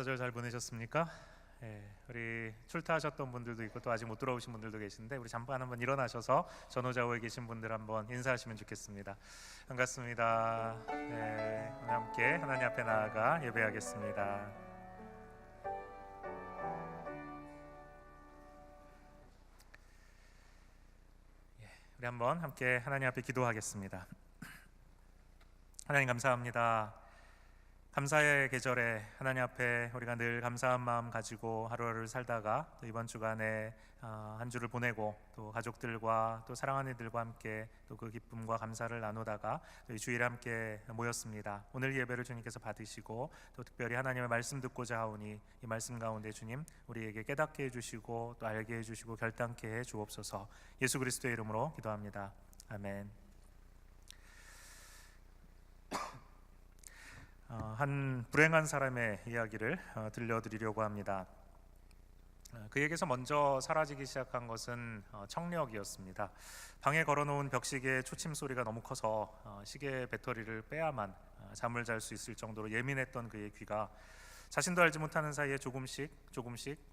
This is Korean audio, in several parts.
명절설 잘 보내셨습니까? 우리 출타하셨던 분들도 있고 또 아직 못 돌아오신 분들도 계신데 우리 잠깐 한번 일어나셔서 전호좌우에 계신 분들 한번 인사하시면 좋겠습니다. 반갑습니다. 오늘 함께 하나님 앞에 나아가 예배하겠습니다. 우리 한번 함께 하나님 앞에 기도하겠습니다. 하나님 감사합니다. 감사의 계절에 하나님 앞에 우리가 늘 감사한 마음 가지고 하루하루를 살다가 또 이번 주간에 한 주를 보내고 또 가족들과 또 사랑하는 이들과 함께 또 그 기쁨과 감사를 나누다가 또 이 주일에 함께 모였습니다. 오늘 예배를 주님께서 받으시고 또 특별히 하나님의 말씀 듣고자 하오니 이 말씀 가운데 주님 우리에게 깨닫게 해주시고 또 알게 해주시고 결단케 해 주옵소서. 예수 그리스도의 이름으로 기도합니다. 아멘. 한 불행한 사람의 이야기를 들려드리려고 합니다. 그에게서 먼저 사라지기 시작한 것은 청력이었습니다. 방에 걸어놓은 벽시계의 초침 소리가 너무 커서 시계 배터리를 빼야만 잠을 잘 수 있을 정도로 예민했던 그의 귀가 자신도 알지 못하는 사이에 조금씩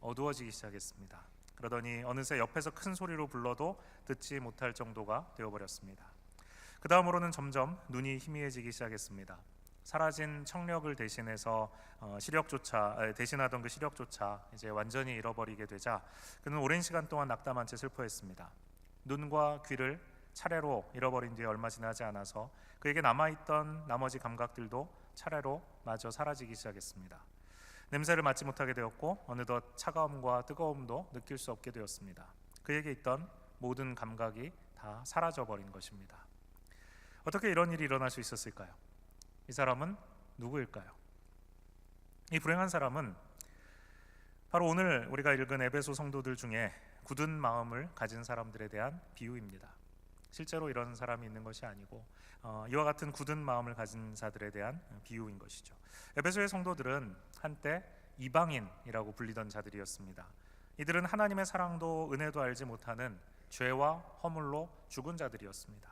어두워지기 시작했습니다. 그러더니 어느새 옆에서 큰 소리로 불러도 듣지 못할 정도가 되어버렸습니다. 그 다음으로는 점점 눈이 희미해지기 시작했습니다. 사라진 청력을 대신해서 대신하던 그 시력조차 이제 완전히 잃어버리게 되자 그는 오랜 시간 동안 낙담한 채 슬퍼했습니다. 눈과 귀를 차례로 잃어버린 뒤에 얼마 지나지 않아서 그에게 남아있던 나머지 감각들도 차례로 마저 사라지기 시작했습니다. 냄새를 맡지 못하게 되었고 어느덧 차가움과 뜨거움도 느낄 수 없게 되었습니다. 그에게 있던 모든 감각이 다 사라져버린 것입니다. 어떻게 이런 일이 일어날 수 있었을까요? 이 사람은 누구일까요? 이 불행한 사람은 바로 오늘 우리가 읽은 에베소 성도들 중에 굳은 마음을 가진 사람들에 대한 비유입니다. 실제로 이런 사람이 있는 것이 아니고 이와 같은 굳은 마음을 가진 자들에 대한 비유인 것이죠. 에베소의 성도들은 한때 이방인이라고 불리던 자들이었습니다. 이들은 하나님의 사랑도 은혜도 알지 못하는 죄와 허물로 죽은 자들이었습니다.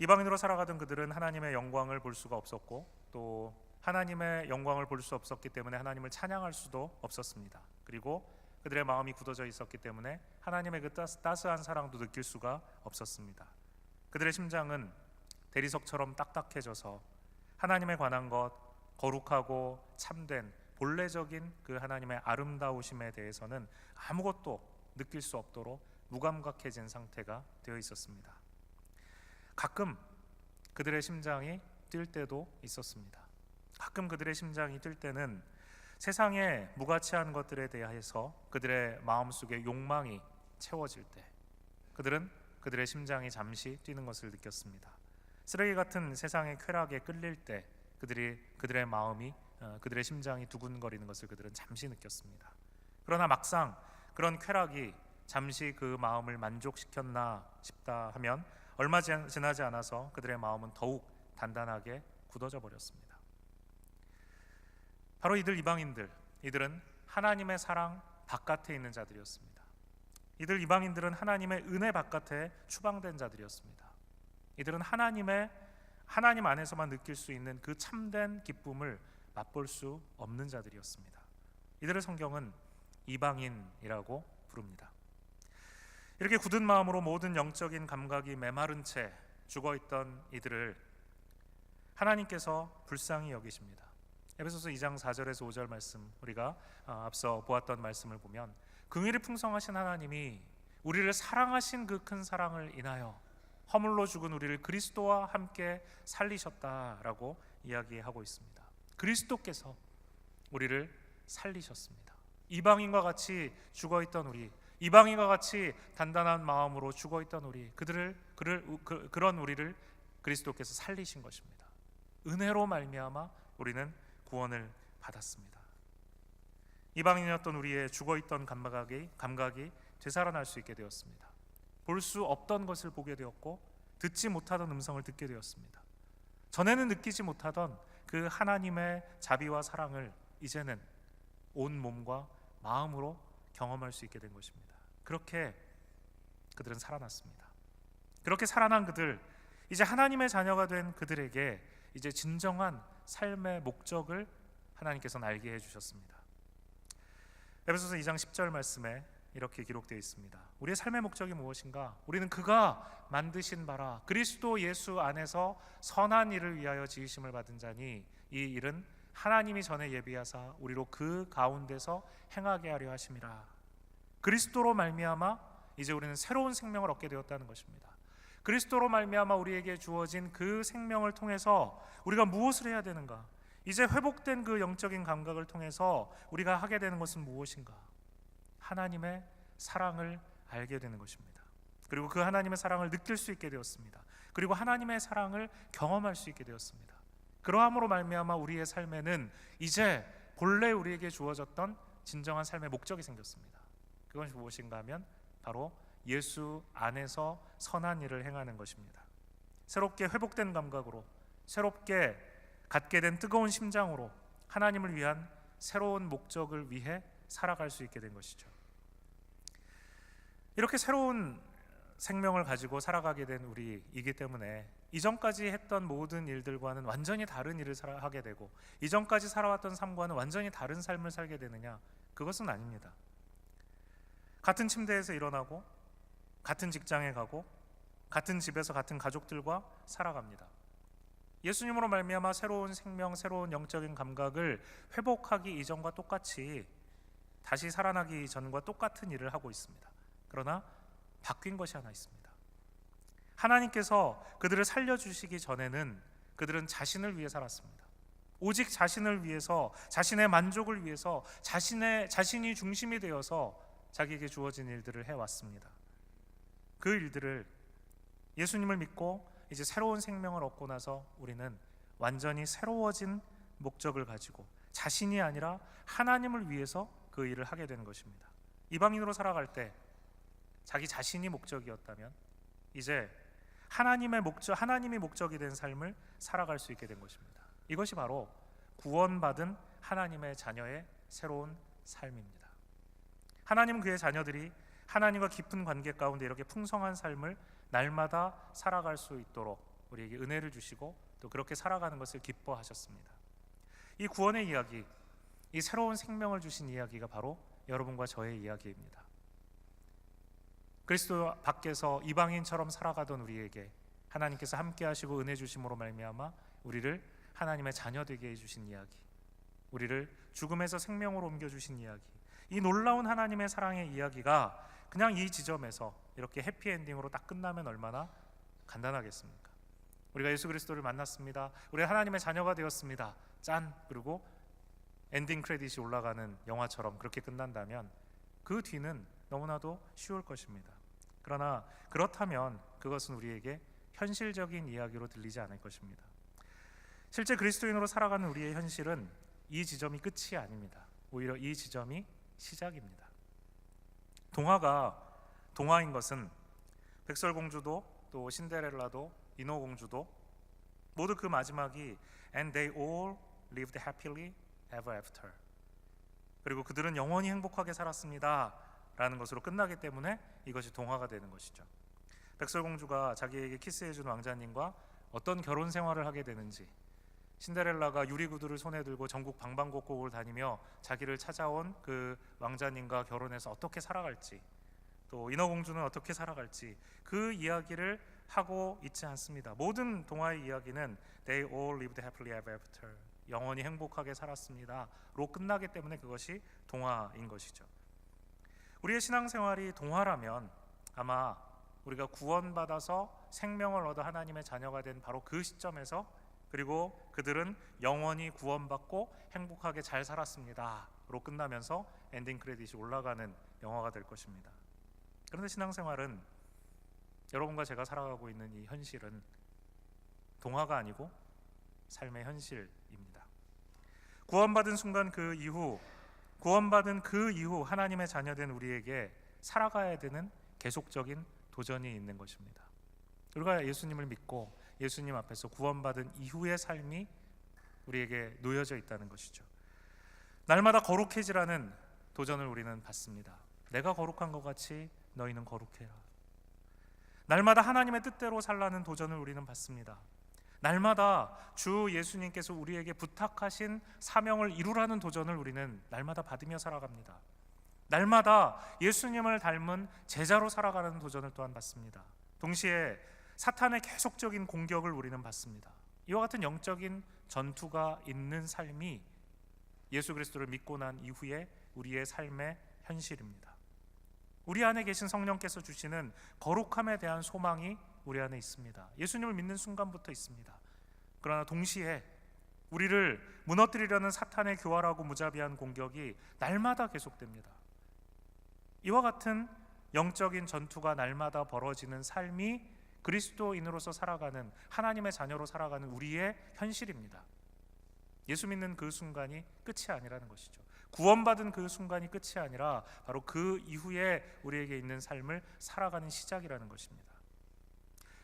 이방인으로 살아가던 그들은 하나님의 영광을 볼 수가 없었고 또 하나님의 영광을 볼 수 없었기 때문에 하나님을 찬양할 수도 없었습니다. 그리고 그들의 마음이 굳어져 있었기 때문에 하나님의 그 따스한 사랑도 느낄 수가 없었습니다. 그들의 심장은 대리석처럼 딱딱해져서 하나님에 관한 것, 거룩하고 참된 본래적인 그 하나님의 아름다우심에 대해서는 아무것도 느낄 수 없도록 무감각해진 상태가 되어 있었습니다. 가끔 그들의 심장이 뛸 때도 있었습니다. 가끔 그들의 심장이 뛸 때는 세상의 무가치한 것들에 대해서 그들의 마음속에 욕망이 채워질 때 그들은 그들의 심장이 잠시 뛰는 것을 느꼈습니다. 쓰레기 같은 세상의 쾌락에 끌릴 때 그들의 마음이 그들의 심장이 두근거리는 것을 그들은 잠시 느꼈습니다. 그러나 막상 그런 쾌락이 잠시 그 마음을 만족시켰나 싶다 하면 얼마 지나지 않아서 그들의 마음은 더욱 단단하게 굳어져 버렸습니다. 바로 이들은 하나님의 사랑 바깥에 있는 자들이었습니다. 이방인들은 하나님의 은혜 바깥에 추방된 자들이었습니다. 이들은 하나님 안에서만 느낄 수 있는 그 참된 기쁨을 맛볼 수 없는 자들이었습니다. 이들을 성경은 이방인이라고 부릅니다. 이렇게 굳은 마음으로 모든 영적인 감각이 메마른 채 죽어있던 이들을 하나님께서 불쌍히 여기십니다. 에베소서 2장 4절에서 5절 말씀, 우리가 앞서 보았던 말씀을 보면 긍휼이 풍성하신 하나님이 우리를 사랑하신 그 큰 사랑을 인하여 허물로 죽은 우리를 그리스도와 함께 살리셨다라고 이야기하고 있습니다. 그리스도께서 우리를 살리셨습니다. 이방인과 같이 죽어있던 우리, 이방인과 같이 단단한 마음으로 죽어있던 우리, 그런 우리를 그리스도께서 살리신 것입니다. 은혜로 말미암아 우리는 구원을 받았습니다. 이방인이었던 우리의 죽어있던 감각이 되살아날 수 있게 되었습니다. 볼 수 없던 것을 보게 되었고 듣지 못하던 음성을 듣게 되었습니다. 전에는 느끼지 못하던 그 하나님의 자비와 사랑을 이제는 온 몸과 마음으로 경험할 수 있게 된 것입니다. 그렇게 그들은 살아났습니다. 그렇게 살아난 그들, 이제 하나님의 자녀가 된 그들에게 이제 진정한 삶의 목적을 하나님께서는 알게 해주셨습니다. 에베소서 2장 10절 말씀에 이렇게 기록되어 있습니다. 우리의 삶의 목적이 무엇인가? 우리는 그가 만드신 바라 그리스도 예수 안에서 선한 일을 위하여 지으심을 받은 자니 이 일은 하나님이 전에 예비하사 우리로 그 가운데서 행하게 하려 하심이라. 그리스도로 말미암아 이제 우리는 새로운 생명을 얻게 되었다는 것입니다. 그리스도로 말미암아 우리에게 주어진 그 생명을 통해서 우리가 무엇을 해야 되는가? 이제 회복된 그 영적인 감각을 통해서 우리가 하게 되는 것은 무엇인가? 하나님의 사랑을 알게 되는 것입니다. 그리고 그 하나님의 사랑을 느낄 수 있게 되었습니다. 그리고 하나님의 사랑을 경험할 수 있게 되었습니다. 그러함으로 말미암아 우리의 삶에는 이제 본래 우리에게 주어졌던 진정한 삶의 목적이 생겼습니다. 그것이 무엇인가 하면 바로 예수 안에서 선한 일을 행하는 것입니다. 새롭게 회복된 감각으로, 새롭게 갖게 된 뜨거운 심장으로 하나님을 위한 새로운 목적을 위해 살아갈 수 있게 된 것이죠. 이렇게 새로운 생명을 가지고 살아가게 된 우리이기 때문에 이전까지 했던 모든 일들과는 완전히 다른 일을 하게 되고 이전까지 살아왔던 삶과는 완전히 다른 삶을 살게 되느냐? 그것은 아닙니다. 같은 침대에서 일어나고 같은 직장에 가고 같은 집에서 같은 가족들과 살아갑니다. 예수님으로 말미암아 새로운 생명, 새로운 영적인 감각을 회복하기 이전과 똑같이 다시 살아나기 전과 똑같은 일을 하고 있습니다. 그러나 바뀐 것이 하나 있습니다. 하나님께서 그들을 살려주시기 전에는 그들은 자신을 위해 살았습니다. 오직 자신을 위해서, 자신의 만족을 위해서, 자신이 중심이 되어서 자기에게 주어진 일들을 해왔습니다. 그 일들을 예수님을 믿고 이제 새로운 생명을 얻고 나서 우리는 완전히 새로워진 목적을 가지고 자신이 아니라 하나님을 위해서 그 일을 하게 되는 것입니다. 이방인으로 살아갈 때 자기 자신이 목적이었다면 이제 하나님이 목적이 된 삶을 살아갈 수 있게 된 것입니다. 이것이 바로 구원받은 하나님의 자녀의 새로운 삶입니다. 하나님은 그의 자녀들이 하나님과 깊은 관계 가운데 이렇게 풍성한 삶을 날마다 살아갈 수 있도록 우리에게 은혜를 주시고 또 그렇게 살아가는 것을 기뻐하셨습니다. 이 구원의 이야기, 이 새로운 생명을 주신 이야기가 바로 여러분과 저의 이야기입니다. 그리스도 밖에서 이방인처럼 살아가던 우리에게 하나님께서 함께 하시고 은혜 주심으로 말미암아 우리를 하나님의 자녀 되게 해주신 이야기, 우리를 죽음에서 생명으로 옮겨주신 이야기, 이 놀라운 하나님의 사랑의 이야기가 그냥 이 지점에서 이렇게 해피엔딩으로 딱 끝나면 얼마나 간단하겠습니까? 우리가 예수 그리스도를 만났습니다. 우리 하나님의 자녀가 되었습니다. 짠! 그리고 엔딩 크레딧이 올라가는 영화처럼 그렇게 끝난다면 그 뒤는 너무나도 쉬울 것입니다. 그러나 그렇다면 그것은 우리에게 현실적인 이야기로 들리지 않을 것입니다. 실제 그리스도인으로 살아가는 우리의 현실은 이 지점이 끝이 아닙니다. 오히려 이 지점이 시작입니다. 동화가 동화인 것은 백설공주도 또 신데렐라도 인어공주도 모두 그 마지막이 And they all lived happily ever after, 그리고 그들은 영원히 행복하게 살았습니다 라는 것으로 끝나기 때문에 이것이 동화가 되는 것이죠. 백설공주가 자기에게 키스해준 왕자님과 어떤 결혼 생활을 하게 되는지, 신데렐라가 유리구두를 손에 들고 전국 방방곡곡을 다니며 자기를 찾아온 그 왕자님과 결혼해서 어떻게 살아갈지, 또 인어공주는 어떻게 살아갈지 그 이야기를 하고 있지 않습니다. 모든 동화의 이야기는 They all lived happily ever after, 영원히 행복하게 살았습니다 로 끝나기 때문에 그것이 동화인 것이죠. 우리의 신앙생활이 동화라면 아마 우리가 구원받아서 생명을 얻어 하나님의 자녀가 된 바로 그 시점에서, 그리고 그들은 영원히 구원받고 행복하게 잘 살았습니다 로 끝나면서 엔딩 크레딧이 올라가는 영화가 될 것입니다. 그런데 신앙생활은, 여러분과 제가 살아가고 있는 이 현실은 동화가 아니고 삶의 현실입니다. 구원받은 순간 구원받은 그 이후 하나님의 자녀된 우리에게 살아가야 되는 계속적인 도전이 있는 것입니다. 우리가 예수님을 믿고 예수님 앞에서 구원받은 이후의 삶이 우리에게 놓여져 있다는 것이죠. 날마다 거룩해지라는 도전을 우리는 받습니다. 내가 거룩한 것 같이 너희는 거룩해라. 날마다 하나님의 뜻대로 살라는 도전을 우리는 받습니다. 날마다 주 예수님께서 우리에게 부탁하신 사명을 이루라는 도전을 우리는 날마다 받으며 살아갑니다. 날마다 예수님을 닮은 제자로 살아가는 도전을 또한 받습니다. 동시에 사탄의 계속적인 공격을 우리는 받습니다. 이와 같은 영적인 전투가 있는 삶이 예수 그리스도를 믿고 난 이후에 우리의 삶의 현실입니다. 우리 안에 계신 성령께서 주시는 거룩함에 대한 소망이 우리 안에 있습니다. 예수님을 믿는 순간부터 있습니다. 그러나 동시에 우리를 무너뜨리려는 사탄의 교활하고 무자비한 공격이 날마다 계속됩니다. 이와 같은 영적인 전투가 날마다 벌어지는 삶이 그리스도인으로서 살아가는, 하나님의 자녀로 살아가는 우리의 현실입니다. 예수 믿는 그 순간이 끝이 아니라는 것이죠. 구원받은 그 순간이 끝이 아니라 바로 그 이후에 우리에게 있는 삶을 살아가는 시작이라는 것입니다.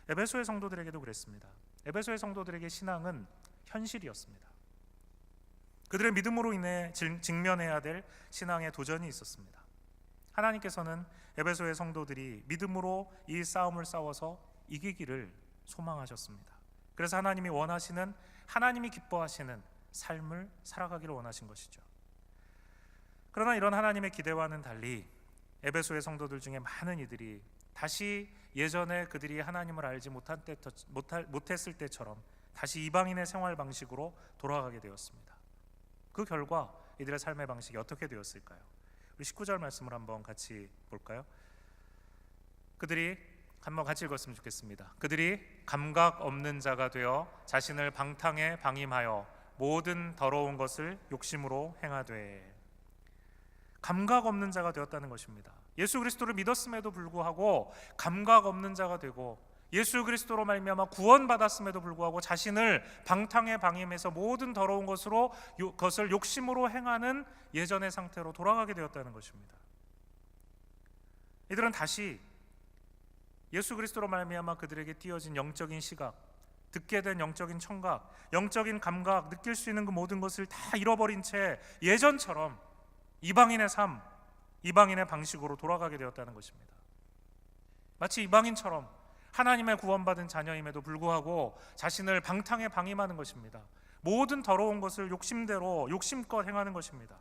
에베소의 성도들에게도 그랬습니다. 에베소의 성도들에게 신앙은 현실이었습니다. 그들의 믿음으로 인해 직면해야 될 신앙의 도전이 있었습니다. 하나님께서는 에베소의 성도들이 믿음으로 이 싸움을 싸워서 이기기를 소망하셨습니다. 그래서 하나님이 원하시는, 하나님이 기뻐하시는 삶을 살아가기를 원하신 것이죠. 그러나 이런 하나님의 기대와는 달리 에베소의 성도들 중에 많은 이들이 다시 예전에 그들이 하나님을 알지 못했을 때처럼 다시 이방인의 생활 방식으로 돌아가게 되었습니다. 그 결과 이들의 삶의 방식이 어떻게 되었을까요? 우리 19절 말씀을 한번 같이 볼까요? 그들이 한번 같이 읽었으면 좋겠습니다. 그들이 감각 없는 자가 되어 자신을 방탕에 방임하여 모든 더러운 것을 욕심으로 행하되. 감각 없는 자가 되었다는 것입니다. 예수 그리스도를 믿었음에도 불구하고 감각 없는 자가 되고, 예수 그리스도로 말미암아 구원받았음에도 불구하고 자신을 방탕에 방임해서 모든 더러운 것을 욕심으로 행하는 예전의 상태로 돌아가게 되었다는 것입니다. 이들은 다시 예수 그리스도로 말미암아 그들에게 띄어진 영적인 시각, 듣게 된 영적인 청각, 영적인 감각, 느낄 수 있는 그 모든 것을 다 잃어버린 채 예전처럼 이방인의 삶, 이방인의 방식으로 돌아가게 되었다는 것입니다. 마치 이방인처럼 하나님의 구원받은 자녀임에도 불구하고 자신을 방탕에 방임하는 것입니다. 모든 더러운 것을 욕심대로 욕심껏 행하는 것입니다.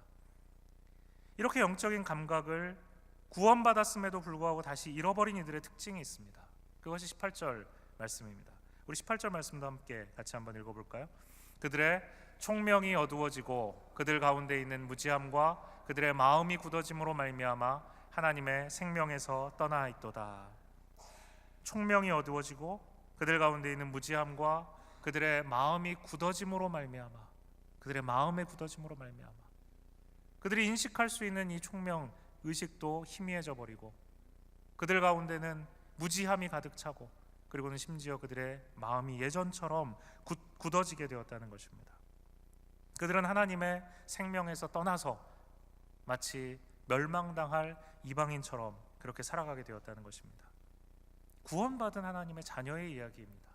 이렇게 영적인 감각을 구원받았음에도 불구하고 다시 잃어버린 이들의 특징이 있습니다. 그것이 18절 말씀입니다. 우리 18절 말씀도 함께 같이 한번 읽어볼까요? 그들의 총명이 어두워지고 그들 가운데 있는 무지함과 그들의 마음이 굳어짐으로 말미암아 하나님의 생명에서 떠나 있도다. 총명이 어두워지고 그들 가운데 있는 무지함과 그들의 마음이 굳어짐으로 말미암아, 그들의 마음의 굳어짐으로 말미암아 그들이 인식할 수 있는 이 총명 의식도 희미해져 버리고, 그들 가운데는 무지함이 가득 차고, 그리고는 심지어 그들의 마음이 예전처럼 굳어지게 되었다는 것입니다. 그들은 하나님의 생명에서 떠나서 마치 멸망당할 이방인처럼 그렇게 살아가게 되었다는 것입니다. 구원받은 하나님의 자녀의 이야기입니다.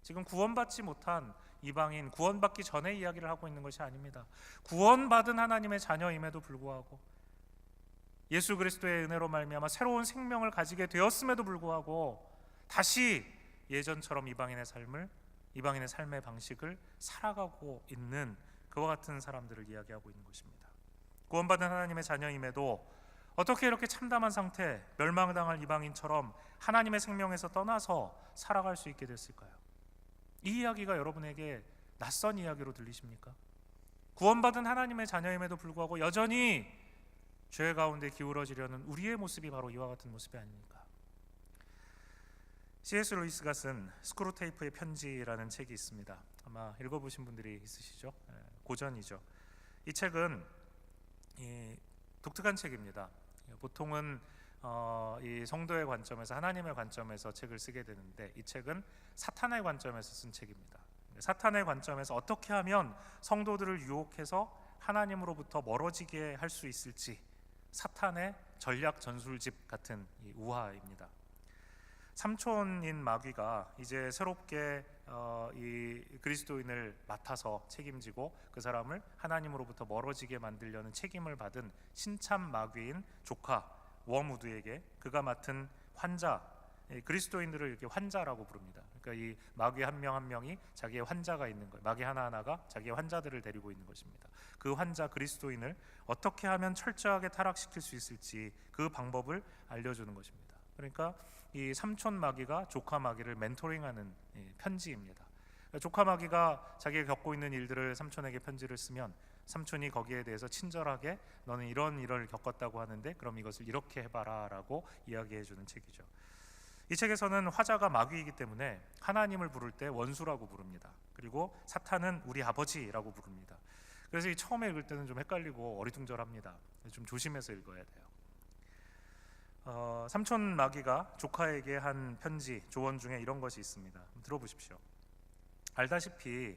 지금 구원받지 못한 이방인, 구원받기 전의 이야기를 하고 있는 것이 아닙니다. 구원받은 하나님의 자녀임에도 불구하고 예수 그리스도의 은혜로 말미암아 새로운 생명을 가지게 되었음에도 불구하고 다시 예전처럼 이방인의 삶의 방식을 살아가고 있는 그와 같은 사람들을 이야기하고 있는 것입니다. 구원받은 하나님의 자녀임에도 어떻게 이렇게 참담한 상태, 멸망당할 이방인처럼 하나님의 생명에서 떠나서 살아갈 수 있게 됐을까요? 이 이야기가 여러분에게 낯선 이야기로 들리십니까? 구원받은 하나님의 자녀임에도 불구하고 여전히 죄 가운데 기울어지려는 우리의 모습이 바로 이와 같은 모습이 아닙니까? C.S. 루이스가 쓴 스크루테이프의 편지라는 책이 있습니다. 아마 읽어보신 분들이 있으시죠? 고전이죠. 이 책은 독특한 책입니다. 보통은 이 성도의 관점에서, 하나님의 관점에서 책을 쓰게 되는데, 이 책은 사탄의 관점에서 쓴 책입니다. 사탄의 관점에서 어떻게 하면 성도들을 유혹해서 하나님으로부터 멀어지게 할 수 있을지, 사탄의 전략 전술집 같은 이 우화입니다. 삼촌인 마귀가 이제 새롭게 이 그리스도인을 맡아서 책임지고 그 사람을 하나님으로부터 멀어지게 만들려는 책임을 받은 신참 마귀인 조카 워무드에게 그가 맡은 환자, 그리스도인들을 이렇게 환자라고 부릅니다. 그러니까 이 마귀 한 명 한 명이 자기의 환자가 있는 거예요. 마귀 하나하나가 자기의 환자들을 데리고 있는 것입니다. 그 환자 그리스도인을 어떻게 하면 철저하게 타락시킬 수 있을지 그 방법을 알려주는 것입니다. 그러니까 이 삼촌 마귀가 조카 마귀를 멘토링하는 편지입니다. 조카 마귀가 자기가 겪고 있는 일들을 삼촌에게 편지를 쓰면 삼촌이 거기에 대해서 친절하게 너는 이런 일을 겪었다고 하는데 그럼 이것을 이렇게 해봐라 라고 이야기해주는 책이죠. 이 책에서는 화자가 마귀이기 때문에 하나님을 부를 때 원수라고 부릅니다. 그리고 사탄은 우리 아버지라고 부릅니다. 그래서 이 처음에 읽을 때는 좀 헷갈리고 어리둥절합니다. 좀 조심해서 읽어야 돼요. 삼촌 마귀가 조카에게 한 편지 조언 중에 이런 것이 있습니다. 들어보십시오. 알다시피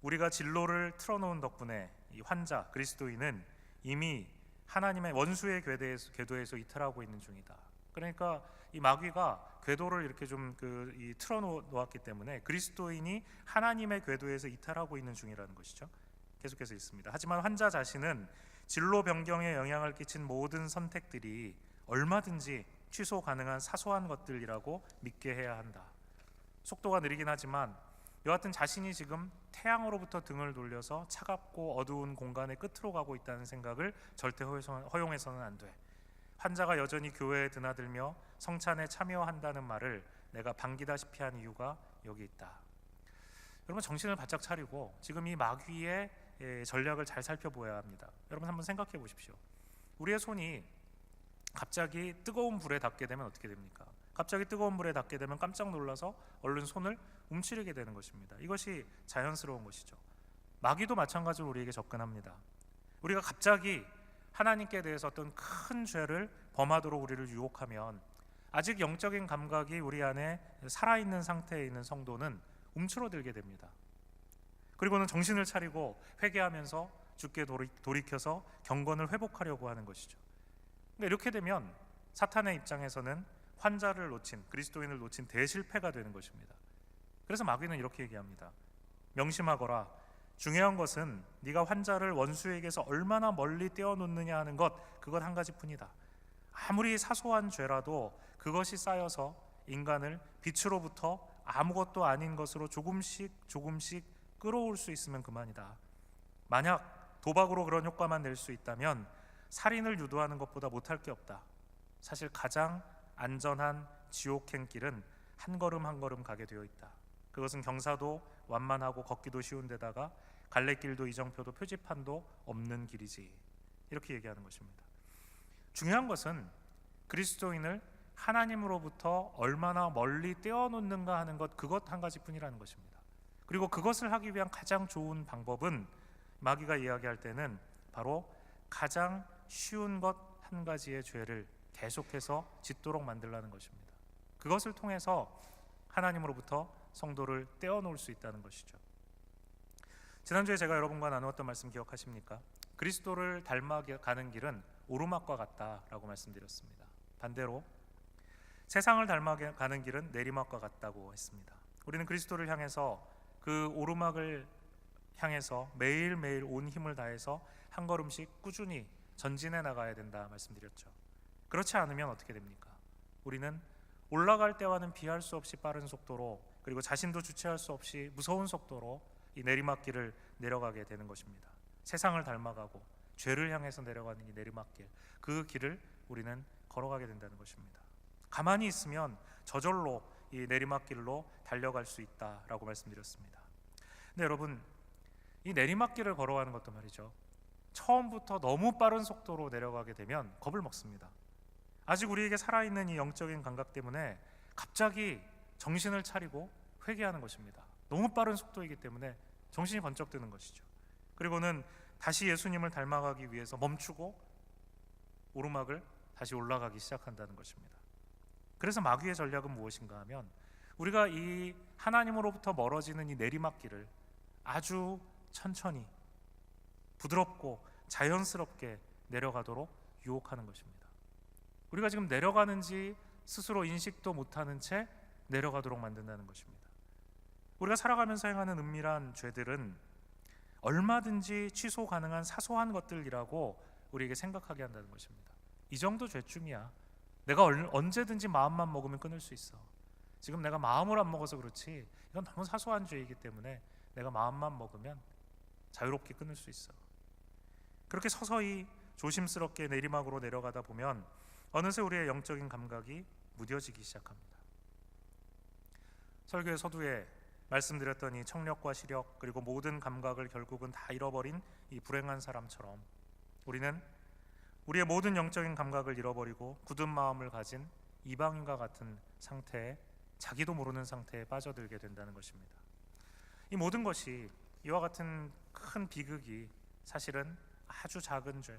우리가 진로를 틀어놓은 덕분에 이 환자 그리스도인은 이미 하나님의 원수의 궤도에서 이탈하고 있는 중이다. 그러니까 이 마귀가 궤도를 이렇게 좀 틀어놓았기 때문에 그리스도인이 하나님의 궤도에서 이탈하고 있는 중이라는 것이죠. 계속해서 있습니다. 하지만 환자 자신은 진로 변경에 영향을 끼친 모든 선택들이 얼마든지 취소 가능한 사소한 것들이라고 믿게 해야 한다. 속도가 느리긴 하지만 여하튼 자신이 지금 태양으로부터 등을 돌려서 차갑고 어두운 공간의 끝으로 가고 있다는 생각을 절대 허용해서는 안 돼. 환자가 여전히 교회에 드나들며 성찬에 참여한다는 말을 내가 반기다시피 한 이유가 여기 있다. 여러분 정신을 바짝 차리고 지금 이 마귀의 전략을 잘 살펴보아야 합니다. 여러분 한번 생각해 보십시오. 우리의 손이 갑자기 뜨거운 불에 닿게 되면 어떻게 됩니까? 갑자기 뜨거운 불에 닿게 되면 깜짝 놀라서 얼른 손을 움츠리게 되는 것입니다. 이것이 자연스러운 것이죠. 마귀도 마찬가지로 우리에게 접근합니다. 우리가 갑자기 하나님께 대해서 어떤 큰 죄를 범하도록 우리를 유혹하면 아직 영적인 감각이 우리 안에 살아있는 상태에 있는 성도는 움츠러들게 됩니다. 그리고는 정신을 차리고 회개하면서 주께 돌이켜서 경건을 회복하려고 하는 것이죠. 그러니까 이렇게 되면 사탄의 입장에서는 환자를 놓친, 그리스도인을 놓친 대실패가 되는 것입니다. 그래서 마귀는 이렇게 얘기합니다. 명심하거라. 중요한 것은 네가 환자를 원수에게서 얼마나 멀리 떼어놓느냐 하는 것, 그것 한 가지뿐이다. 아무리 사소한 죄라도 그것이 쌓여서 인간을 빛으로부터 아무것도 아닌 것으로 조금씩 끌어올 수 있으면 그만이다. 만약 도박으로 그런 효과만 낼 수 있다면 살인을 유도하는 것보다 못할 게 없다. 사실 가장 안전한 지옥행 길은 한 걸음 한 걸음 가게 되어 있다. 그것은 경사도 완만하고 걷기도 쉬운 데다가 갈래길도 이정표도 표지판도 없는 길이지. 이렇게 얘기하는 것입니다. 중요한 것은 그리스도인을 하나님으로부터 얼마나 멀리 떼어놓는가 하는 것, 그것 한 가지뿐이라는 것입니다. 그리고 그것을 하기 위한 가장 좋은 방법은 마귀가 이야기할 때는 바로 가장 쉬운 것 한 가지의 죄를 계속해서 짓도록 만들라는 것입니다. 그것을 통해서 하나님으로부터 성도를 떼어놓을 수 있다는 것이죠. 지난주에 제가 여러분과 나누었던 말씀 기억하십니까? 그리스도를 닮아가는 길은 오르막과 같다라고 말씀드렸습니다. 반대로 세상을 닮아가는 길은 내리막과 같다고 했습니다. 우리는 그리스도를 향해서 그 오르막을 향해서 매일매일 온 힘을 다해서 한 걸음씩 꾸준히 전진해 나가야 된다 말씀드렸죠. 그렇지 않으면 어떻게 됩니까? 우리는 올라갈 때와는 비할 수 없이 빠른 속도로, 그리고 자신도 주체할 수 없이 무서운 속도로 이 내리막길을 내려가게 되는 것입니다. 세상을 닮아가고 죄를 향해서 내려가는 이 내리막길, 그 길을 우리는 걸어가게 된다는 것입니다. 가만히 있으면 저절로 이 내리막길로 달려갈 수 있다라고 말씀드렸습니다. 근데 여러분, 이 내리막길을 걸어가는 것도 말이죠, 처음부터 너무 빠른 속도로 내려가게 되면 겁을 먹습니다. 아직 우리에게 살아있는 이 영적인 감각 때문에 갑자기 정신을 차리고 회개하는 것입니다. 너무 빠른 속도이기 때문에 정신이 번쩍 드는 것이죠. 그리고는 다시 예수님을 닮아가기 위해서 멈추고 오르막을 다시 올라가기 시작한다는 것입니다. 그래서 마귀의 전략은 무엇인가 하면 우리가 이 하나님으로부터 멀어지는 이 내리막길을 아주 천천히 부드럽고 자연스럽게 내려가도록 유혹하는 것입니다. 우리가 지금 내려가는지 스스로 인식도 못하는 채 내려가도록 만든다는 것입니다. 우리가 살아가면서 행하는 은밀한 죄들은 얼마든지 취소 가능한 사소한 것들이라고 우리에게 생각하게 한다는 것입니다. 이 정도 죄쯤이야. 내가 언제든지 마음만 먹으면 끊을 수 있어. 지금 내가 마음을 안 먹어서 그렇지 이건 너무 사소한 죄이기 때문에 내가 마음만 먹으면 자유롭게 끊을 수 있어. 그렇게 서서히 조심스럽게 내리막으로 내려가다 보면 어느새 우리의 영적인 감각이 무뎌지기 시작합니다. 설교의 서두에 말씀드렸던 이 청력과 시력 그리고 모든 감각을 결국은 다 잃어버린 이 불행한 사람처럼 우리는 우리의 모든 영적인 감각을 잃어버리고 굳은 마음을 가진 이방인과 같은 상태에 자기도 모르는 상태에 빠져들게 된다는 것입니다. 이 모든 것이 이와 같은 큰 비극이 사실은 아주 작은 죄,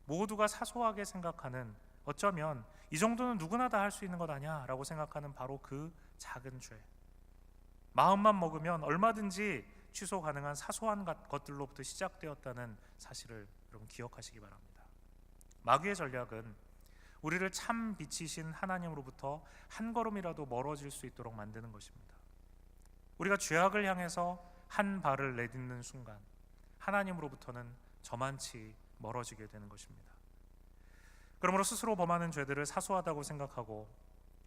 모두가 사소하게 생각하는, 어쩌면 이 정도는 누구나 다 할 수 있는 것 아니야 라고 생각하는 바로 그 작은 죄, 마음만 먹으면 얼마든지 취소 가능한 사소한 것들로부터 시작되었다는 사실을 여러분 기억하시기 바랍니다. 마귀의 전략은 우리를 참 빛이신 하나님으로부터 한 걸음이라도 멀어질 수 있도록 만드는 것입니다. 우리가 죄악을 향해서 한 발을 내딛는 순간 하나님으로부터는 저만치 멀어지게 되는 것입니다. 그러므로 스스로 범하는 죄들을 사소하다고 생각하고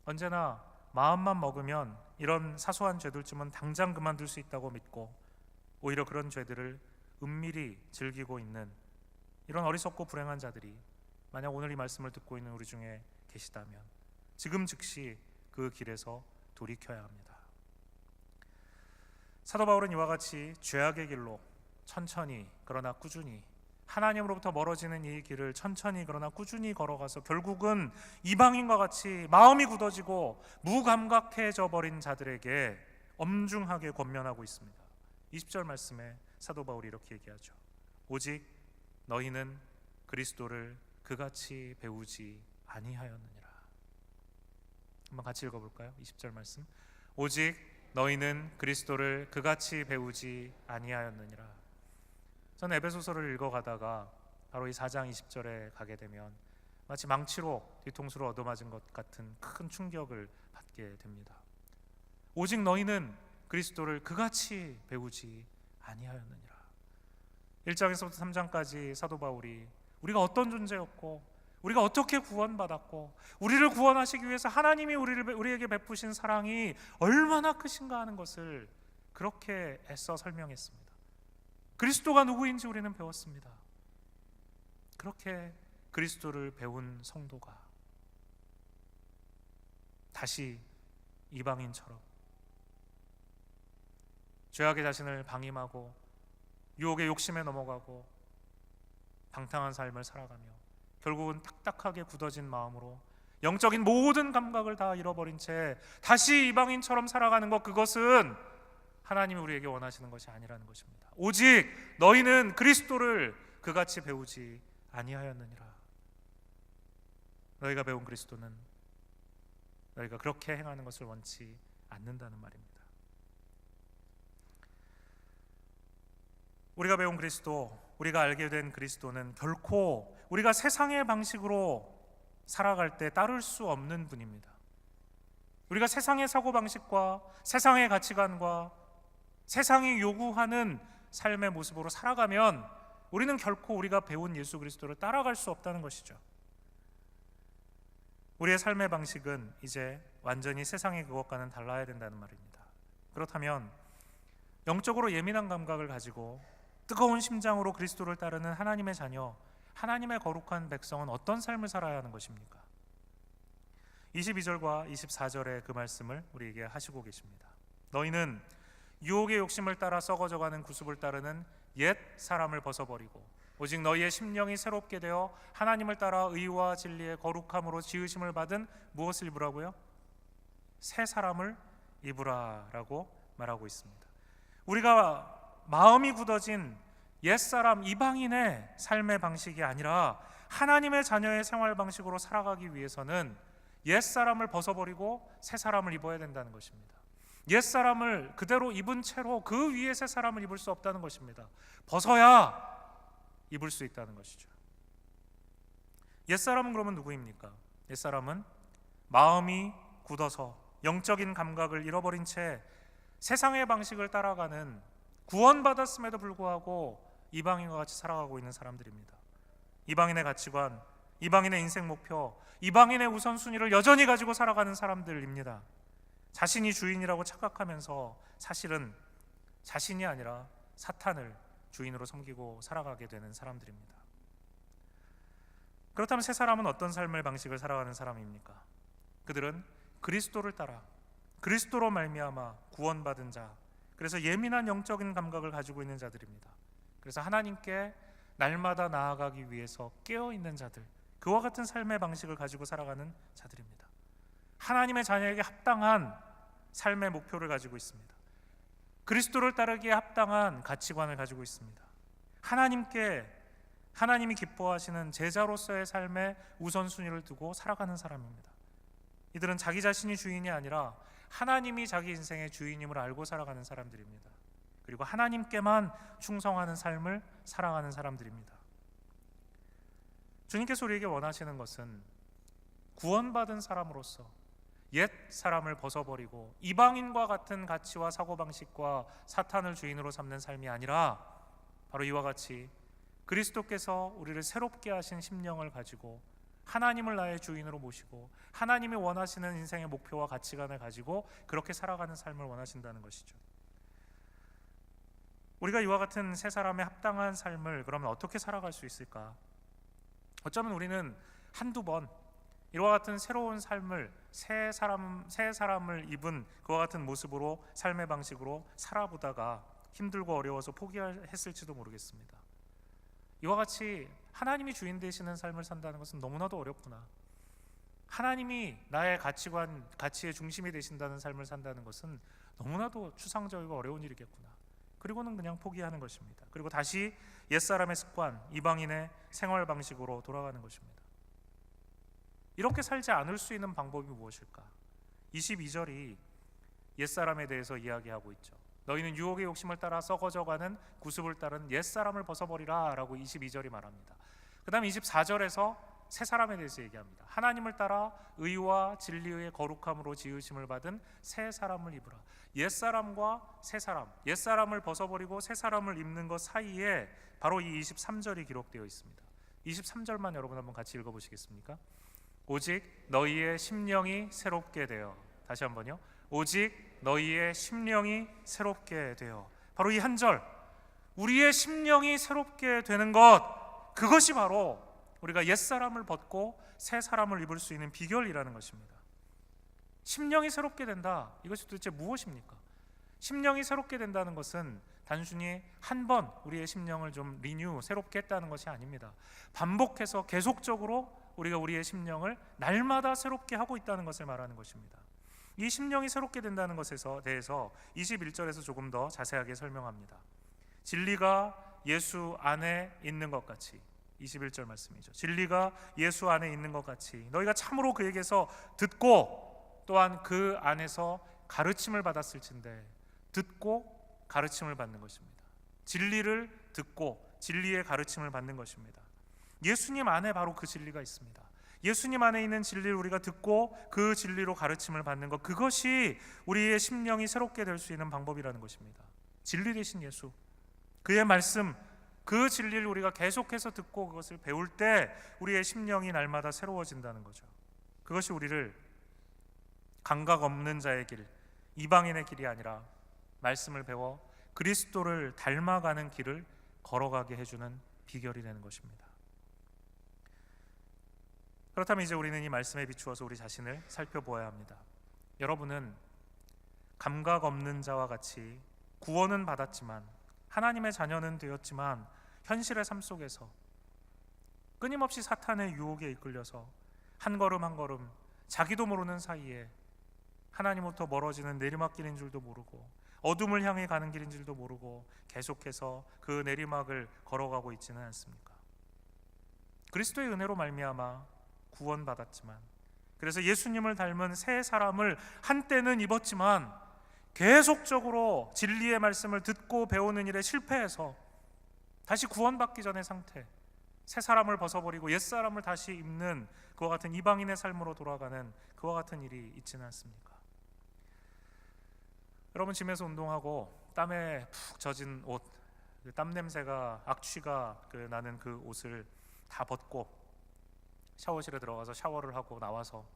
언제나 마음만 먹으면 이런 사소한 죄들쯤은 당장 그만둘 수 있다고 믿고 오히려 그런 죄들을 은밀히 즐기고 있는 이런 어리석고 불행한 자들이 만약 오늘 이 말씀을 듣고 있는 우리 중에 계시다면 지금 즉시 그 길에서 돌이켜야 합니다. 사도 바울은 이와 같이 죄악의 길로 천천히 그러나 꾸준히 하나님으로부터 멀어지는 이 길을 천천히 그러나 꾸준히 걸어가서 결국은 이방인과 같이 마음이 굳어지고 무감각해져 버린 자들에게 엄중하게 권면하고 있습니다. 20절 말씀에 사도 바울이 이렇게 얘기하죠. 오직 너희는 그리스도를 그같이 배우지 아니하였느니라. 한번 같이 읽어볼까요? 20절 말씀. 오직 너희는 그리스도를 그같이 배우지 아니하였느니라. 저는 에베소서를 읽어가다가 바로 이 4장 20절에 가게 되면 마치 망치로 뒤통수를 얻어맞은 것 같은 큰 충격을 받게 됩니다. 오직 너희는 그리스도를 그같이 배우지 아니하였느니라. 1장에서부터 3장까지 사도 바울이 우리가 어떤 존재였고 우리가 어떻게 구원받았고 우리를 구원하시기 위해서 하나님이 우리에게 베푸신 사랑이 얼마나 크신가 하는 것을 그렇게 애써 설명했습니다. 그리스도가 누구인지 우리는 배웠습니다. 그렇게 그리스도를 배운 성도가 다시 이방인처럼 죄악의 자신을 방임하고 유혹의 욕심에 넘어가고 방탕한 삶을 살아가며 결국은 딱딱하게 굳어진 마음으로 영적인 모든 감각을 다 잃어버린 채 다시 이방인처럼 살아가는 것, 그것은 하나님이 우리에게 원하시는 것이 아니라는 것입니다. 오직 너희는 그리스도를 그같이 배우지 아니하였느니라. 너희가 배운 그리스도는 너희가 그렇게 행하는 것을 원치 않는다는 말입니다. 우리가 배운 그리스도, 우리가 알게 된 그리스도는 결코 우리가 세상의 방식으로 살아갈 때 따를 수 없는 분입니다. 우리가 세상의 사고방식과 세상의 가치관과 세상이 요구하는 삶의 모습으로 살아가면 우리는 결코 우리가 배운 예수 그리스도를 따라갈 수 없다는 것이죠. 우리의 삶의 방식은 이제 완전히 세상의 그것과는 달라야 된다는 말입니다. 그렇다면 영적으로 예민한 감각을 가지고 뜨거운 심장으로 그리스도를 따르는 하나님의 자녀, 하나님의 거룩한 백성은 어떤 삶을 살아야 하는 것입니까? 22절과 24절의 그 말씀을 우리에게 하시고 계십니다. 너희는 유혹의 욕심을 따라 썩어져가는 구습을 따르는 옛 사람을 벗어버리고 오직 너희의 심령이 새롭게 되어 하나님을 따라 의와 진리의 거룩함으로 지으심을 받은 무엇을 입으라고요? 새 사람을 입으라라고 말하고 있습니다. 우리가 마음이 굳어진 옛사람 이방인의 삶의 방식이 아니라 하나님의 자녀의 생활 방식으로 살아가기 위해서는 옛사람을 벗어버리고 새 사람을 입어야 된다는 것입니다. 옛사람을 그대로 입은 채로 그 위에 새 사람을 입을 수 없다는 것입니다. 벗어야 입을 수 있다는 것이죠. 옛사람은 그러면 누구입니까? 옛사람은 마음이 굳어서 영적인 감각을 잃어버린 채 세상의 방식을 따라가는, 구원받았음에도 불구하고 이방인과 같이 살아가고 있는 사람들입니다. 이방인의 가치관, 이방인의 인생 목표, 이방인의 우선순위를 여전히 가지고 살아가는 사람들입니다. 자신이 주인이라고 착각하면서 사실은 자신이 아니라 사탄을 주인으로 섬기고 살아가게 되는 사람들입니다. 그렇다면 새 사람은 어떤 삶의 방식을 살아가는 사람입니까? 그들은 그리스도를 따라 그리스도로 말미암아 구원받은 자, 그래서 예민한 영적인 감각을 가지고 있는 자들입니다. 그래서 하나님께 날마다 나아가기 위해서 깨어있는 자들, 그와 같은 삶의 방식을 가지고 살아가는 자들입니다. 하나님의 자녀에게 합당한 삶의 목표를 가지고 있습니다. 그리스도를 따르기에 합당한 가치관을 가지고 있습니다. 하나님이 기뻐하시는 제자로서의 삶의 우선순위를 두고 살아가는 사람입니다. 이들은 자기 자신이 주인이 아니라 하나님이 자기 인생의 주인임을 알고 살아가는 사람들입니다. 그리고 하나님께만 충성하는 삶을 살아가는 사람들입니다. 주님께서 우리에게 원하시는 것은 구원받은 사람으로서 옛 사람을 벗어버리고 이방인과 같은 가치와 사고방식과 사탄을 주인으로 삼는 삶이 아니라 바로 이와 같이 그리스도께서 우리를 새롭게 하신 심령을 가지고 하나님을 나의 주인으로 모시고 하나님이 원하시는 인생의 목표와 가치관을 가지고 그렇게 살아가는 삶을 원하신다는 것이죠. 우리가 이와 같은 새 사람의 합당한 삶을 그러면 어떻게 살아갈 수 있을까? 어쩌면 우리는 한두 번 이와 같은 새로운 삶을 새 사람을 입은 그와 같은 모습으로 삶의 방식으로 살아보다가 힘들고 어려워서 포기했을지도 모르겠습니다. 이와 같이 하나님이 주인 되시는 삶을 산다는 것은 너무나도 어렵구나. 하나님이 나의 가치의 중심이 되신다는 삶을 산다는 것은 너무나도 추상적이고 어려운 일이겠구나. 그리고는 그냥 포기하는 것입니다. 그리고 다시 옛사람의 습관, 이방인의 생활 방식으로 돌아가는 것입니다. 이렇게 살지 않을 수 있는 방법이 무엇일까? 22절이 옛사람에 대해서 이야기하고 있죠. 너희는 유혹의 욕심을 따라 썩어져가는 구습을 따른 옛사람을 벗어버리라 라고 22절이 말합니다. 그 다음에 24절에서 새 사람에 대해서 얘기합니다. 하나님을 따라 의와 진리의 거룩함으로 지으심을 받은 새 사람을 입으라. 옛사람과 새 사람, 옛사람을 벗어버리고 새 사람을 입는 것 사이에 바로 이 23절이 기록되어 있습니다. 23절만 여러분 한번 같이 읽어보시겠습니까? 오직 너희의 심령이 새롭게 되어, 다시 한번요, 오직 너희의 심령이 새롭게 되어. 바로 이 한 절, 우리의 심령이 새롭게 되는 것, 그것이 바로 우리가 옛사람을 벗고 새 사람을 입을 수 있는 비결이라는 것입니다. 심령이 새롭게 된다, 이것이 도대체 무엇입니까? 심령이 새롭게 된다는 것은 단순히 한 번 우리의 심령을 좀 새롭게 했다는 것이 아닙니다. 반복해서 계속적으로 우리가 우리의 심령을 날마다 새롭게 하고 있다는 것을 말하는 것입니다. 이 심령이 새롭게 된다는 것에 대해서 21절에서 조금 더 자세하게 설명합니다. 진리가 예수 안에 있는 것 같이, 21절 말씀이죠. 진리가 예수 안에 있는 것 같이 너희가 참으로 그에게서 듣고 또한 그 안에서 가르침을 받았을진데, 듣고 가르침을 받는 것입니다. 진리를 듣고 진리의 가르침을 받는 것입니다. 예수님 안에 바로 그 진리가 있습니다. 예수님 안에 있는 진리를 우리가 듣고 그 진리로 가르침을 받는 것, 그것이 우리의 심령이 새롭게 될 수 있는 방법이라는 것입니다. 진리 되신 예수, 그의 말씀, 그 진리를 우리가 계속해서 듣고 그것을 배울 때 우리의 심령이 날마다 새로워진다는 거죠. 그것이 우리를 감각 없는 자의 길, 이방인의 길이 아니라 말씀을 배워 그리스도를 닮아가는 길을 걸어가게 해주는 비결이 되는 것입니다. 그렇다면 이제 우리는 이 말씀에 비추어서 우리 자신을 살펴보아야 합니다. 여러분은 감각 없는 자와 같이 구원은 받았지만, 하나님의 자녀는 되었지만, 현실의 삶 속에서 끊임없이 사탄의 유혹에 이끌려서 한 걸음 한 걸음 자기도 모르는 사이에 하나님부터 멀어지는 내리막길인 줄도 모르고 어둠을 향해 가는 길인 줄도 모르고 계속해서 그 내리막을 걸어가고 있지는 않습니까? 그리스도의 은혜로 말미암아 구원받았지만, 그래서 예수님을 닮은 새 사람을 한때는 입었지만 계속적으로 진리의 말씀을 듣고 배우는 일에 실패해서 다시 구원받기 전의 상태, 새 사람을 벗어버리고 옛 사람을 다시 입는 그와 같은 이방인의 삶으로 돌아가는 그와 같은 일이 있지는 않습니까? 여러분, 짐에서 운동하고 땀에 푹 젖은 옷, 땀 냄새가, 악취가 나는 그 옷을 다 벗고 샤워실에 들어가서 샤워를 하고 나와서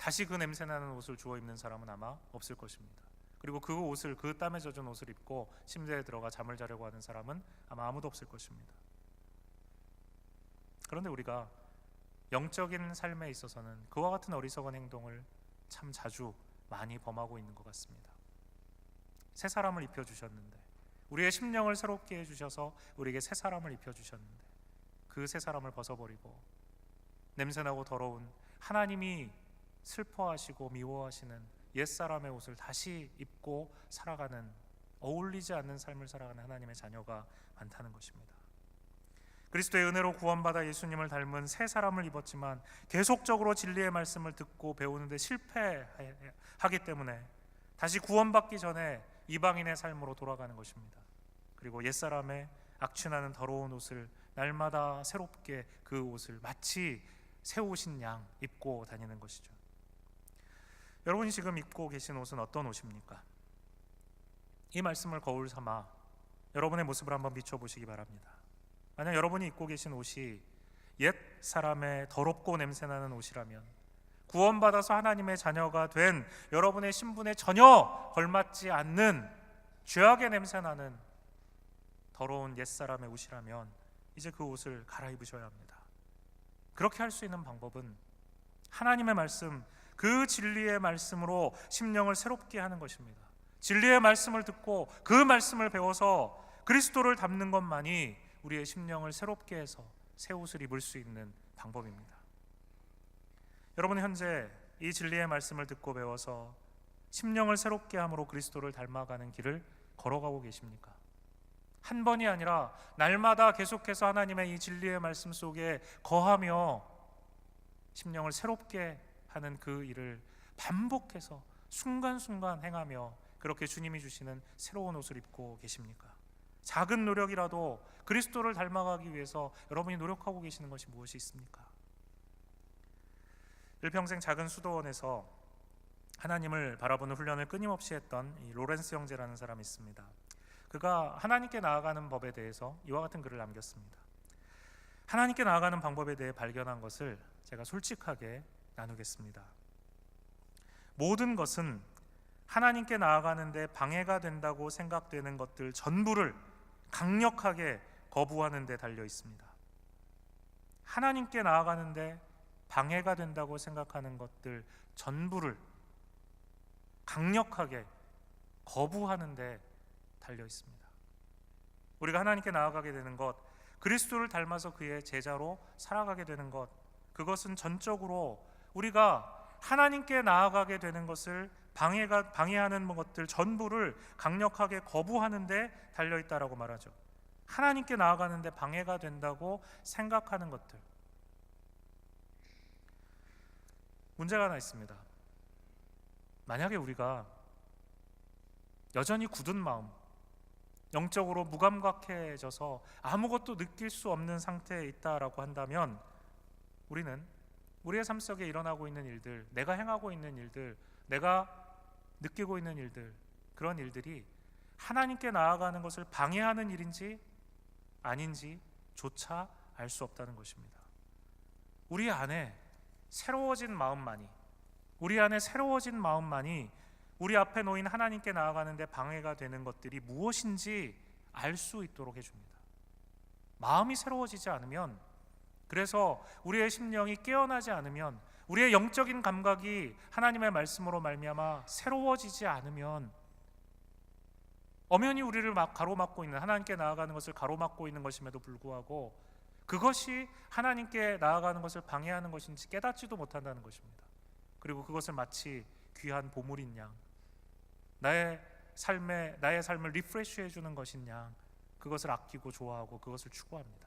다시 그 냄새나는 옷을 주워 입는 사람은 아마 없을 것입니다. 그리고 그 옷을, 그 땀에 젖은 옷을 입고 침대에 들어가 잠을 자려고 하는 사람은 아마 아무도 없을 것입니다. 그런데 우리가 영적인 삶에 있어서는 그와 같은 어리석은 행동을 참 자주 많이 범하고 있는 것 같습니다. 새 사람을 입혀주셨는데, 우리의 심령을 새롭게 해주셔서 우리에게 새 사람을 입혀주셨는데, 그 새 사람을 벗어버리고 냄새나고 더러운, 하나님이 슬퍼하시고 미워하시는 옛사람의 옷을 다시 입고 살아가는, 어울리지 않는 삶을 살아가는 하나님의 자녀가 많다는 것입니다. 그리스도의 은혜로 구원받아 예수님을 닮은 새 사람을 입었지만 계속적으로 진리의 말씀을 듣고 배우는데 실패하기 때문에 다시 구원받기 전에 이방인의 삶으로 돌아가는 것입니다. 그리고 옛사람의 악취나는 더러운 옷을 날마다 새롭게, 그 옷을 마치 새 옷인 양 입고 다니는 것이죠. 여러분이 지금 입고 계신 옷은 어떤 옷입니까? 이 말씀을 거울 삼아 여러분의 모습을 한번 비춰보시기 바랍니다. 만약 여러분이 입고 계신 옷이 옛 사람의 더럽고 냄새나는 옷이라면, 구원받아서 하나님의 자녀가 된 여러분의 신분에 전혀 걸맞지 않는 죄악의 냄새나는 더러운 옛사람의 옷이라면 이제 그 옷을 갈아입으셔야 합니다. 그렇게 할 수 있는 방법은 하나님의 말씀, 그 진리의 말씀으로 심령을 새롭게 하는 것입니다. 진리의 말씀을 듣고 그 말씀을 배워서 그리스도를 닮는 것만이 우리의 심령을 새롭게 해서 새 옷을 입을 수 있는 방법입니다. 여러분은 현재 이 진리의 말씀을 듣고 배워서 심령을 새롭게 함으로 그리스도를 닮아가는 길을 걸어가고 계십니까? 한 번이 아니라 날마다 계속해서 하나님의 이 진리의 말씀 속에 거하며 심령을 새롭게 하는 그 일을 반복해서 순간순간 행하며 그렇게 주님이 주시는 새로운 옷을 입고 계십니까? 작은 노력이라도 그리스도를 닮아가기 위해서 여러분이 노력하고 계시는 것이 무엇이 있습니까? 일평생 작은 수도원에서 하나님을 바라보는 훈련을 끊임없이 했던 이 로렌스 형제라는 사람이 있습니다. 그가 하나님께 나아가는 법에 대해서 이와 같은 글을 남겼습니다. 하나님께 나아가는 방법에 대해 발견한 것을 제가 솔직하게 나누겠습니다. 모든 것은 하나님께 나아가는 데 방해가 된다고 생각되는 것들 전부를 강력하게 거부하는 데 달려 있습니다. 하나님께 나아가는 데 방해가 된다고 생각하는 것들 전부를 강력하게 거부하는 데 달려 있습니다. 우리가 하나님께 나아가게 되는 것, 그리스도를 닮아서 그의 제자로 살아가게 되는 것, 그것은 전적으로 우리가 하나님께 나아가게 되는 것을 방해하는 것들 전부를 강력하게 거부하는 데 달려있다라고 말하죠. 하나님께 나아가는 데 방해가 된다고 생각하는 것들. 문제가 하나 있습니다. 만약에 우리가 여전히 굳은 마음, 영적으로 무감각해져서 아무것도 느낄 수 없는 상태에 있다라고 한다면, 우리는 우리의 삶 속에 일어나고 있는 일들, 내가 행하고 있는 일들, 내가 느끼고 있는 일들, 그런 일들이 하나님께 나아가는 것을 방해하는 일인지 아닌지 조차 알 수 없다는 것입니다. 우리 안에 새로워진 마음만이, 우리 앞에 놓인 하나님께 나아가는 데 방해가 되는 것들이 무엇인지 알 수 있도록 해줍니다. 마음이 새로워지지 않으면, 그래서 우리의 심령이 깨어나지 않으면, 우리의 영적인 감각이 하나님의 말씀으로 말미암아 새로워지지 않으면, 엄연히 우리를 가로막고 있는, 하나님께 나아가는 것을 가로막고 있는 것임에도 불구하고 그것이 하나님께 나아가는 것을 방해하는 것인지 깨닫지도 못한다는 것입니다. 그리고 그것을 마치 귀한 보물인 양, 나의 삶을 리프레시해 주는 것인 양, 그것을 아끼고 좋아하고 그것을 추구합니다.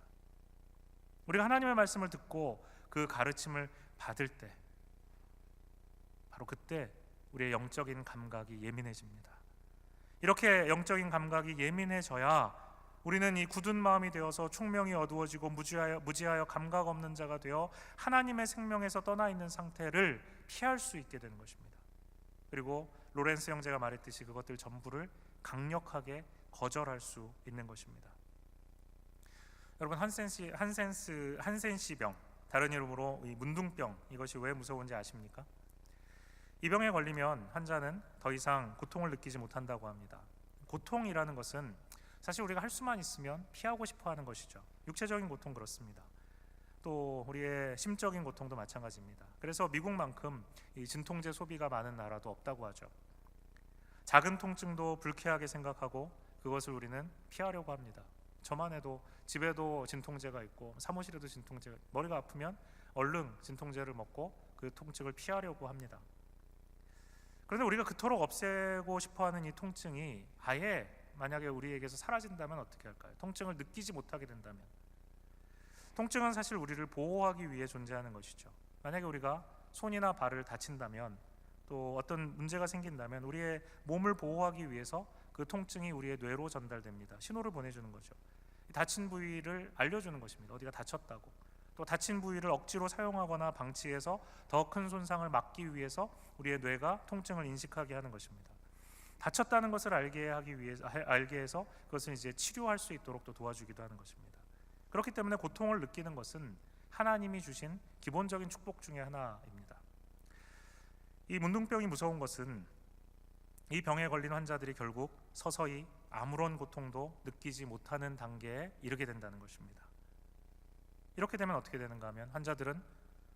우리가 하나님의 말씀을 듣고 그 가르침을 받을 때, 바로 그때 우리의 영적인 감각이 예민해집니다. 이렇게 영적인 감각이 예민해져야 우리는 이 굳은 마음이 되어서 총명이 어두워지고 무지하여 감각 없는 자가 되어 하나님의 생명에서 떠나 있는 상태를 피할 수 있게 되는 것입니다. 그리고 로렌스 형제가 말했듯이 그것들 전부를 강력하게 거절할 수 있는 것입니다. 여러분, 한센시병, 다른 이름으로 이 문둥병, 이것이 왜 무서운지 아십니까? 이 병에 걸리면 환자는 더 이상 고통을 느끼지 못한다고 합니다. 고통이라는 것은 사실 우리가 할 수만 있으면 피하고 싶어 하는 것이죠. 육체적인 고통 그렇습니다. 또 우리의 심적인 고통도 마찬가지입니다. 그래서 미국만큼 이 진통제 소비가 많은 나라도 없다고 하죠. 작은 통증도 불쾌하게 생각하고 그것을 우리는 피하려고 합니다. 저만 해도 집에도 진통제가 있고 사무실에도 진통제가, 머리가 아프면 얼른 진통제를 먹고 그 통증을 피하려고 합니다. 그런데 우리가 그토록 없애고 싶어하는 이 통증이 아예 만약에 우리에게서 사라진다면 어떻게 할까요? 통증을 느끼지 못하게 된다면. 통증은 사실 우리를 보호하기 위해 존재하는 것이죠. 만약에 우리가 손이나 발을 다친다면, 또 어떤 문제가 생긴다면 우리의 몸을 보호하기 위해서 그 통증이 우리의 뇌로 전달됩니다. 신호를 보내주는 거죠. 다친 부위를 알려주는 것입니다. 어디가 다쳤다고. 또 다친 부위를 억지로 사용하거나 방치해서 더 큰 손상을 막기 위해서 우리의 뇌가 통증을 인식하게 하는 것입니다. 다쳤다는 것을 알게 해서 그것을 이제 치료할 수 있도록 또 도와주기도 하는 것입니다. 그렇기 때문에 고통을 느끼는 것은 하나님이 주신 기본적인 축복 중에 하나입니다. 이 문둥병이 무서운 것은 이 병에 걸린 환자들이 결국 서서히 아무런 고통도 느끼지 못하는 단계에 이르게 된다는 것입니다. 이렇게 되면 어떻게 되는가 하면 환자들은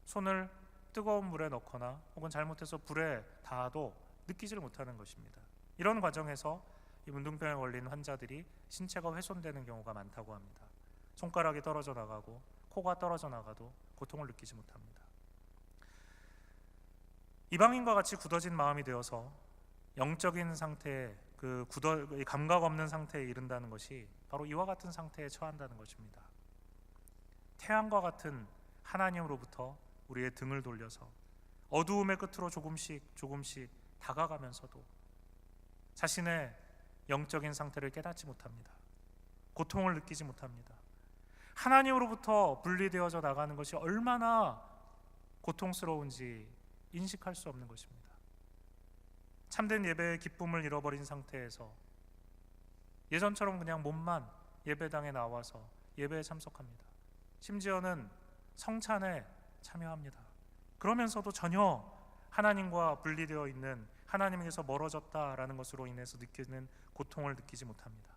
손을 뜨거운 물에 넣거나 혹은 잘못해서 불에 닿아도 느끼지를 못하는 것입니다. 이런 과정에서 이 문둥병에 걸린 환자들이 신체가 훼손되는 경우가 많다고 합니다. 손가락이 떨어져 나가고 코가 떨어져 나가도 고통을 느끼지 못합니다. 이방인과 같이 굳어진 마음이 되어서 영적인 상태에 감각 없는 상태에 이른다는 것이 바로 이와 같은 상태에 처한다는 것입니다. 태양과 같은 하나님으로부터 우리의 등을 돌려서 어두움의 끝으로 조금씩 다가가면서도 자신의 영적인 상태를 깨닫지 못합니다. 고통을 느끼지 못합니다. 하나님으로부터 분리되어져 나가는 것이 얼마나 고통스러운지 인식할 수 없는 것입니다. 참된 예배의 기쁨을 잃어버린 상태에서 예전처럼 그냥 몸만 예배당에 나와서 예배에 참석합니다. 심지어는 성찬에 참여합니다. 그러면서도 전혀 하나님과 분리되어 있는, 하나님에게서 멀어졌다라는 것으로 인해서 느끼는 고통을 느끼지 못합니다.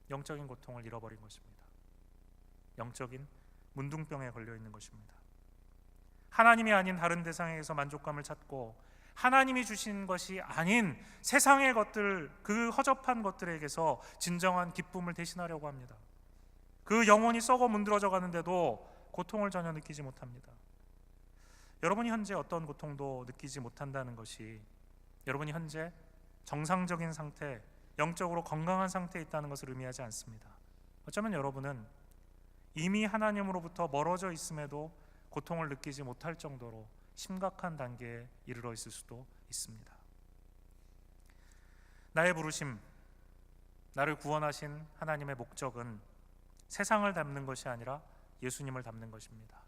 영적인 고통을 잃어버린 것입니다. 영적인 문둥병에 걸려 있는 것입니다. 하나님이 아닌 다른 대상에게서 만족감을 찾고 하나님이 주신 것이 아닌 세상의 것들, 그 허접한 것들에게서 진정한 기쁨을 대신하려고 합니다. 그 영혼이 썩어 문드러져 가는데도 고통을 전혀 느끼지 못합니다. 여러분이 현재 어떤 고통도 느끼지 못한다는 것이 여러분이 현재 정상적인 상태, 영적으로 건강한 상태에 있다는 것을 의미하지 않습니다. 어쩌면 여러분은 이미 하나님으로부터 멀어져 있음에도 고통을 느끼지 못할 정도로 심각한 단계에 이르러 있을 수도 있습니다. 나의 부르심, 나를 구원하신 하나님의 목적은 세상을 닮는 것이 아니라 예수님을 닮는 것입니다.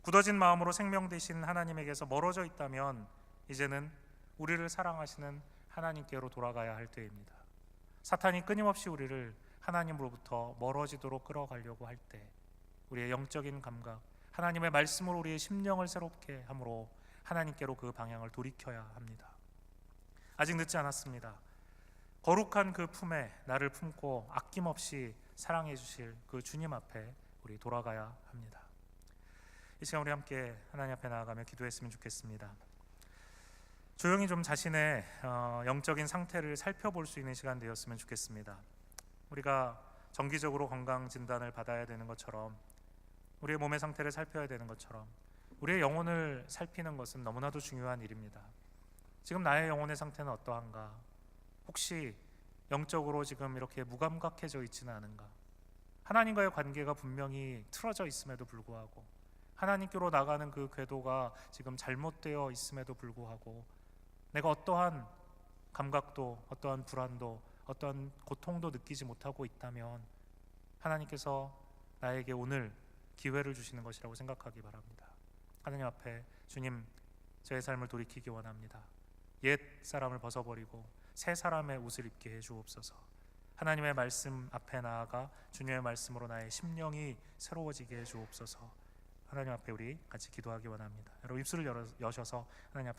굳어진 마음으로 생명 되신 하나님에게서 멀어져 있다면 이제는 우리를 사랑하시는 하나님께로 돌아가야 할 때입니다. 사탄이 끊임없이 우리를 하나님으로부터 멀어지도록 끌어가려고 할 때 우리의 영적인 감각, 하나님의 말씀으로 우리의 심령을 새롭게 함으로 하나님께로 그 방향을 돌이켜야 합니다. 아직 늦지 않았습니다. 거룩한 그 품에 나를 품고 아낌없이 사랑해 주실 그 주님 앞에 우리 돌아가야 합니다. 이 시간 우리 함께 하나님 앞에 나아가며 기도했으면 좋겠습니다. 조용히 좀 자신의 영적인 상태를 살펴볼 수 있는 시간 되었으면 좋겠습니다. 우리가 정기적으로 건강 진단을 받아야 되는 것처럼, 우리의 몸의 상태를 살펴야 되는 것처럼 우리의 영혼을 살피는 것은 너무나도 중요한 일입니다. 지금 나의 영혼의 상태는 어떠한가? 혹시 영적으로 지금 이렇게 무감각해져 있지는 않은가? 하나님과의 관계가 분명히 틀어져 있음에도 불구하고, 하나님께로 나가는 그 궤도가 지금 잘못되어 있음에도 불구하고 내가 어떠한 감각도, 어떠한 불안도, 어떠한 고통도 느끼지 못하고 있다면 하나님께서 나에게 오늘 기회를 주시는 것이라고 생각하기 바랍니다. 하나님 앞에, 주님, 저의 삶을 돌이키기 원합니다. 옛 사람을 벗어버리고 새 사람의 옷을 입게 해주옵소서. 하나님의 말씀 앞에 나아가 주님의 말씀으로 나의 심령이 새로워지게 해주옵소서. 하나님 앞에 우리 같이 기도하기 원합니다. 여러분 입술을 여셔서 하나님 앞에